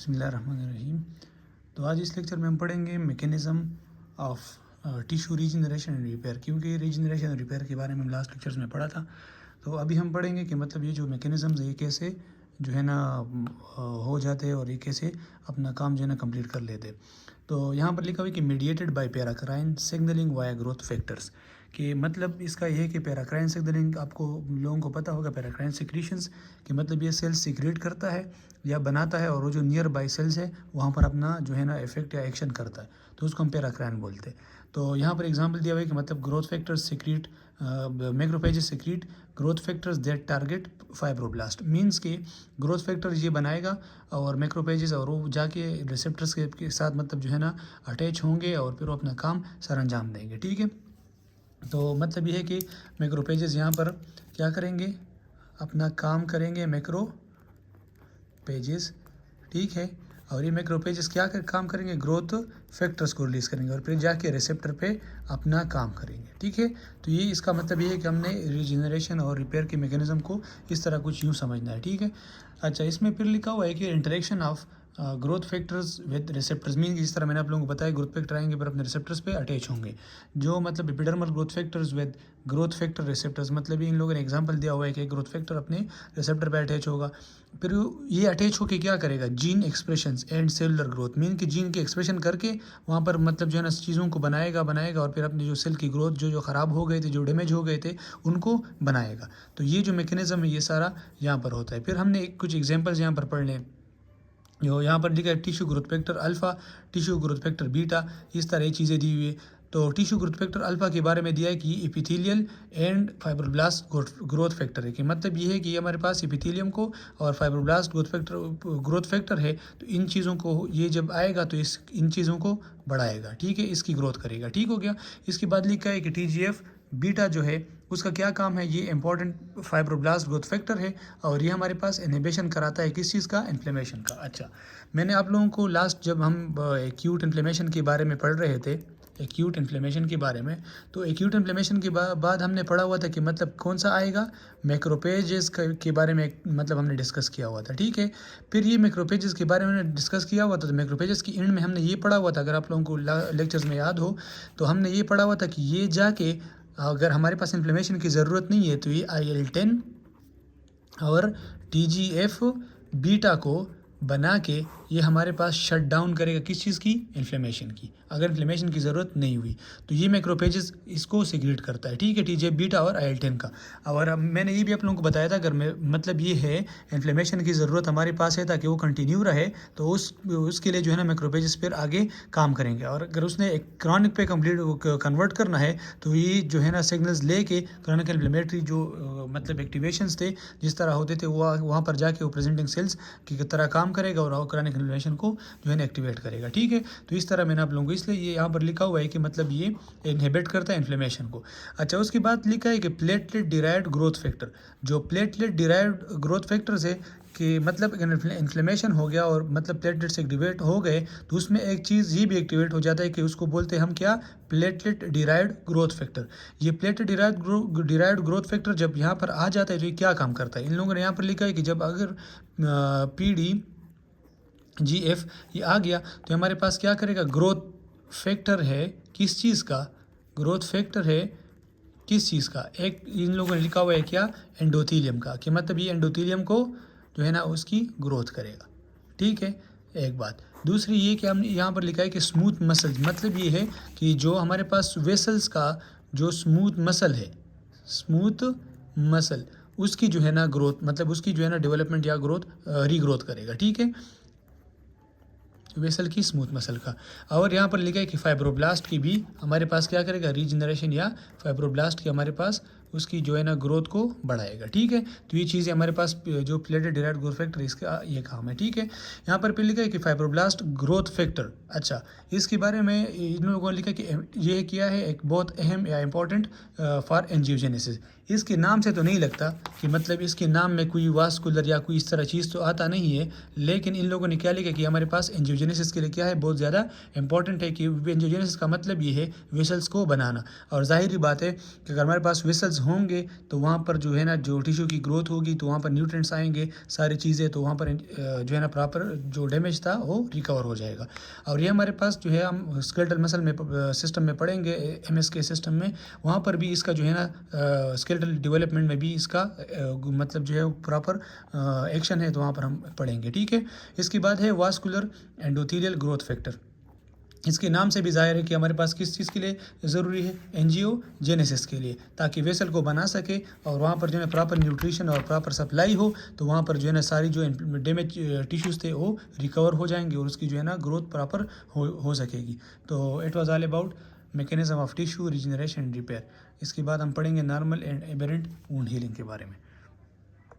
बिस्मिल्लाहिर्रहमानिर्रहीम। तो आज इस लेक्चर में हम पढ़ेंगे mechanism of tissue regeneration and repair, क्योंकि रीजनरेशन और रिपेयर के बारे में हम लास्ट लेक्चर्स में पढ़ा था। तो अभी हम पढ़ेंगे कि मतलब ये जो मैकेनिज़म्स है ये कैसे जो है ना हो जाते हैं और ये कैसे अपना काम जो है ना कंप्लीट कर लेते हैं। तो यहाँ पर लिखा हुआ है कि mediated by paracrine signalling via growth factors, कि मतलब इसका ये है कि पैराक्राइन सिग्नलिंग, आपको लोगों को पता होगा पैराक्राइन सिक्रीशंस, कि मतलब ये सेल्स सिक्रेट करता है या बनाता है और वो जो नियर बाई सेल्स है वहाँ पर अपना जो है ना इफेक्ट या एक्शन करता है, तो उसको हम पैराक्राइन बोलते हैं। तो यहाँ पर एग्जांपल दिया हुआ है कि मतलब growth factors secrete macrophages secrete growth factors that target fibroblast, means कि ग्रोथ फैक्टर ये बनाएगा और मैक्रोफेजेस और वो जाके रिसेप्टर्स के साथ मतलब जो है ना अटैच होंगे और फिर वो अपना काम सर अंजाम देंगे। ठीक है, तो मतलब ये है कि मैक्रोफेजेस यहाँ पर क्या करेंगे, अपना काम करेंगे मैक्रोफेजेस। ठीक है, और ये मैक्रोफेजेस क्या काम करेंगे, ग्रोथ फैक्टर्स को रिलीज़ करेंगे और फिर जाके रिसेप्टर पे अपना काम करेंगे। ठीक है, तो ये इसका मतलब ये है कि हमने रीजनरेशन और रिपेयर के मैकेनिज्म को इस तरह कुछ यूँ समझना है। ठीक है, अच्छा, इसमें फिर लिखा हुआ है कि interaction of growth factors with receptors, mean जिस तरह मैंने आप लोगों को बताया ग्रोथ फैक्टर आएंगे पर अपने रिसेप्टर्स पे अटैच होंगे। जो मतलब epidermal growth factors with growth factor receptors, मतलब इन लोगों ने एग्जांपल दिया हुआ है कि ग्रोथ फैक्टर अपने रिसेप्टर पे अटैच होगा, फिर ये अटैच होकर क्या करेगा, gene expressions and cellular growth, mean कि जीन के एक्सप्रेशन करके वहाँ पर मतलब जो है ना चीज़ों को बनाएगा और फिर अपनी जो सेल की ग्रोथ जो ख़राब हो गए थे, जो डैमेज हो गए थे, उनको बनाएगा। तो ये जो मैकेनिज्म है ये सारा यहाँ पर होता है। फिर हमने कुछ एग्जाम्पल्स यहाँ पर पढ़ लें। जो यहाँ पर लिखा है tissue growth factor alpha, tissue growth factor beta, इस तरह ये चीज़ें दी हुई है। तो टिश्यू ग्रोथ फैक्टर अल्फ़ा के बारे में दिया है कि epithelial and fibroblast growth factor है, कि मतलब ये है कि हमारे पास एपिथेलियम को और फाइब्रोब्लास्ट ग्रोथ फैक्टर है, तो इन चीज़ों को ये जब आएगा तो इन चीज़ों को बढ़ाएगा। ठीक है, इसकी ग्रोथ करेगा। ठीक हो गया। इसके बाद लिखा है कि TGF बीटा जो है उसका क्या काम है, ये इंपॉर्टेंट फाइब्रोब्लास्ट ग्रोथ फैक्टर है और ये हमारे पास इनहिबिशन कराता है किस चीज़ का, इन्फ्लेमेशन का। अच्छा, मैंने आप लोगों को लास्ट जब हम एक्यूट इन्फ्लेमेशन के बारे में पढ़ रहे थे, एक्यूट इन्फ्लेमेशन के बारे में, तो एक्यूट इन्फ्लेमेशन के बाद हमने पढ़ा हुआ था कि मतलब कौन सा आएगा, मैक्रोफेजेस के बारे में मतलब हमने डिस्कस किया हुआ था। ठीक है, फिर ये मैक्रोफेजेस के बारे में डिस्कस किया हुआ था, तो मैक्रोफेजेस की एंड में हमने ये पढ़ा हुआ था, अगर आप लोगों को लेक्चर्स में याद हो तो हमने ये पढ़ा हुआ था कि ये जाके अगर हमारे पास इन्फ्लेमेशन की ज़रूरत नहीं है तो ये IL-10 और TGF बीटा को बना के ये हमारे पास शट डाउन करेगा किस चीज़ की, इन्फ्लेमेशन की। अगर इन्फ्लेमेशन की ज़रूरत नहीं हुई तो ये मैक्रोफेजेस इसको सिक्रीट करता है। ठीक है, TGF बीटा और IL-10 का। और अब मैंने ये भी आप लोगों को बताया था, अगर मतलब ये है इन्फ्लेमेशन की ज़रूरत हमारे पास है ताकि वो कंटिन्यू रहे, तो उसके लिए जो है ना मैक्रोफेजेस फिर आगे काम करेंगे। और अगर उसने एक क्रॉनिक पे कन्वर्ट करना है तो ये जो है ना सिग्नल्स लेके क्रॉनिक इन्फ्लेमेटरी जो मतलब एक्टिवेशंस थे जिस तरह होते थे वो वहाँ पर जाके वो प्रेजेंटिंग सेल्स की तरह काम करेगा और क्रॉनिक इन्फ्लेमेशन को जो है ना एक्टिवेट करेगा। ठीक है, तो इस तरह मैंने आप लोगों को इसलिए ये यहाँ पर लिखा हुआ है कि मतलब ये इनहिबिट करता है इन्फ्लेमेशन को। अच्छा, उसके बाद लिखा है कि प्लेटलेट डिराइव्ड ग्रोथ फैक्टर, जो प्लेटलेट डिराइव्ड ग्रोथ फैक्टर्स है कि मतलब इन्फ्लेमेशन हो गया और मतलब प्लेटलेट्स एक्टिवेट हो गए तो उसमें एक चीज़ ये भी एक्टिवेट हो जाता है कि उसको बोलते हैं हम क्या, प्लेटलेट डिराइव्ड ग्रोथ फैक्टर। ये प्लेटलेट डिराइव्ड ग्रोथ फैक्टर जब यहाँ पर आ जाता है तो ये क्या काम करता है, इन लोगों ने यहाँ पर लिखा है कि जब अगर PDGF ये आ गया तो हमारे पास क्या करेगा, ग्रोथ फैक्टर है किस चीज़ का, ग्रोथ फैक्टर है किस चीज़ का, एक इन लोगों ने लिखा हुआ है क्या, एंडोथीलियम का, कि मतलब ये एंडोथीलियम को जो है ना उसकी ग्रोथ करेगा। ठीक है, एक बात। दूसरी ये कि हमने यहाँ पर लिखा है कि स्मूथ मसल्स, मतलब ये है कि जो हमारे पास वेसल्स का जो स्मूथ मसल है, स्मूथ मसल उसकी जो है ना ग्रोथ, मतलब उसकी जो है ना डेवलपमेंट या ग्रोथ रीग्रोथ करेगा। ठीक है, वेसल की स्मूथ मसल का। और यहाँ पर लिखा है कि फाइब्रोब्लास्ट की भी हमारे पास क्या करेगा, रीजनरेशन या फाइब्रोब्लास्ट की हमारे पास उसकी जो है ना ग्रोथ को बढ़ाएगा। ठीक है, तो ये चीज़ें हमारे पास जो प्लेटलेट डिराइव्ड ग्रोथ फैक्टर इसका ये काम है। ठीक है, यहाँ पर लिखा है कि फाइब्रोब्लास्ट ग्रोथ फैक्टर, अच्छा इसके बारे में इन लोगों ने लिखा कि ये किया है एक बहुत अहम या इम्पॉर्टेंट फॉर एंजियोजेनेसिस, इसके नाम से तो नहीं लगता कि मतलब इसके नाम में कोई वास्कुलर या कोई इस तरह चीज़ तो आता नहीं है, लेकिन इन लोगों ने क्या लिखा कि हमारे पास एंजियोजेनेसिस के लिए क्या है, बहुत ज़्यादा इंपॉर्टेंट है कि एंजियोजेनेसिस का मतलब ये है वेसल्स को बनाना। और ज़ाहिर बात है कि अगर हमारे पास वेसल्स होंगे तो वहाँ पर जो है ना जो टिश्यू की ग्रोथ होगी तो वहाँ पर न्यूट्रिएंट्स आएंगे, सारी चीज़ें, तो वहाँ पर जो है ना प्रॉपर जो डैमेज था वो रिकवर हो जाएगा। और ये हमारे पास जो है हम स्केलेटल मसल में सिस्टम में पढ़ेंगे, MSK सिस्टम में, वहाँ पर भी इसका जो है ना स्केलेटल डेवलपमेंट में भी इसका मतलब जो है प्रॉपर एक्शन है, तो वहाँ पर हम पढ़ेंगे, ठीक है। इसके बाद है वास्कुलर एंडोथेलियल ग्रोथ फैक्टर। इसके नाम से भी जाहिर है कि हमारे पास किस चीज़ के लिए ज़रूरी है, एंजियोजेनेसिस के लिए, ताकि वेसल को बना सके और वहाँ पर जो है प्रॉपर न्यूट्रिशन और प्रॉपर सप्लाई हो, तो वहाँ पर जो है ना सारी जो डैमेज टिश्यूज़ थे वो रिकवर हो जाएंगे और उसकी जो है ना ग्रोथ प्रॉपर हो सकेगी। तो it was all about mechanism of tissue regeneration and repair. इसके बाद हम पढ़ेंगे normal and aberrant wound healing के बारे में।